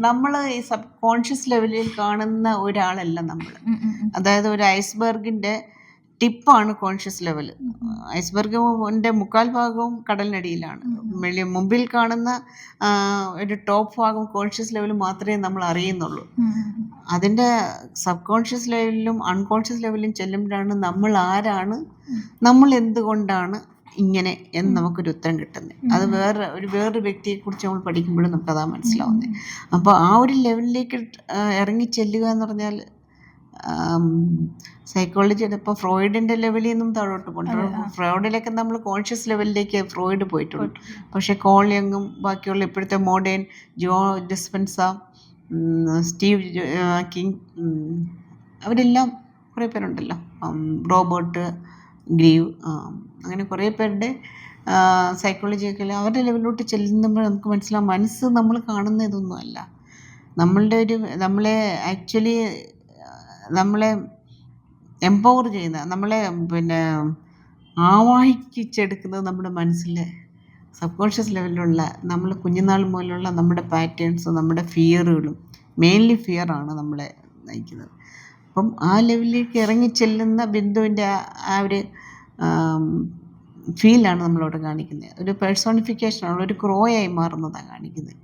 നമ്മൾ ഈ sub conscious ലെവലിൽ കാണുന്ന ഒരാളല്ല നമ്മൾ. ഉം, ഉം, ഉം. അതായത് ഒരു ഐസ്ബർഗിൻ്റെ ടിപ്പാണ് കോൺഷ്യസ് ലെവൽ. ഐസ്ബർഗിൻ്റെ മുക്കാൽ ഭാഗവും കടലിനടിയിലാണ്. മുമ്പിൽ കാണുന്ന ഒരു ടോപ്പ് ഭാഗം കോൺഷ്യസ് ലെവൽ മാത്രമേ നമ്മൾ അറിയുന്നുള്ളൂ. അതിൻ്റെ സബ് കോൺഷ്യസ് ലെവലിലും അൺകോൺഷ്യസ് ലെവലിലും ചെല്ലുമ്പോഴാണ് നമ്മൾ ആരാണ്, നമ്മൾ എന്തുകൊണ്ടാണ് ഇങ്ങനെ എന്ന് നമുക്കൊരു ഉത്തരം കിട്ടുന്നത്. അത് വേറൊരു വ്യക്തിയെക്കുറിച്ച് നമ്മൾ പഠിക്കുമ്പോഴും നമുക്കതാ മനസ്സിലാവുന്നത്. അപ്പോൾ ആ ഒരു ലെവലിലേക്ക് ഇറങ്ങി ചെല്ലുക എന്ന് പറഞ്ഞാൽ സൈക്കോളജിയുടെ ഇപ്പോൾ ഫ്രോയിഡിൻ്റെ ലെവലിൽ നിന്നും താഴോട്ട് പോകുന്നുണ്ട്. ഫ്രോയിഡിലൊക്കെ നമ്മൾ കോൺഷ്യസ് ലെവലിലേക്ക് ഫ്രോയിഡ് പോയിട്ടുള്ളൂ. പക്ഷേ കോൾ യങ്ങും ബാക്കിയുള്ള ഇപ്പോഴത്തെ മോഡേൺ ജോ ഡിസ്പെൻസ, സ്റ്റീവ് കിങ്, അവരെല്ലാം കുറേ പേരുണ്ടല്ലോ, റോബർട്ട് ഗ്രീവ്, അങ്ങനെ കുറേ പേരുടെ സൈക്കോളജിയൊക്കെ അവരുടെ ലെവലിലോട്ട് ചെല്ലുമ്പോൾ നമുക്ക് മനസ്സിലാവും മനസ്സ് നമ്മൾ കാണുന്ന ഇതൊന്നും അല്ല. നമ്മളെ ആക്ച്വലി നമ്മളെ എംപവർ ചെയ്യുന്ന, നമ്മളെ ആവാഹിച്ചെടുക്കുന്നത് നമ്മുടെ മനസ്സിലെ സബ് കോൺഷ്യസ് ലെവലിലുള്ള നമ്മൾ കുഞ്ഞുനാൾ മുതലുള്ള നമ്മുടെ പാറ്റേൺസും നമ്മുടെ ഫിയറുകളും, മെയിൻലി ഫിയറാണ് നമ്മളെ നയിക്കുന്നത്. അപ്പം ആ ലെവലിലേക്ക് ഇറങ്ങിച്ചെല്ലുന്ന ബിന്ദുവിൻ്റെ ആ ഒരു ഫീലാണ് നമ്മളവിടെ കാണിക്കുന്നത്. ഒരു പേഴ്സോണിഫിക്കേഷനാണ്, ഒരു ക്രോയായി മാറുന്നതാണ് കാണിക്കുന്നത്.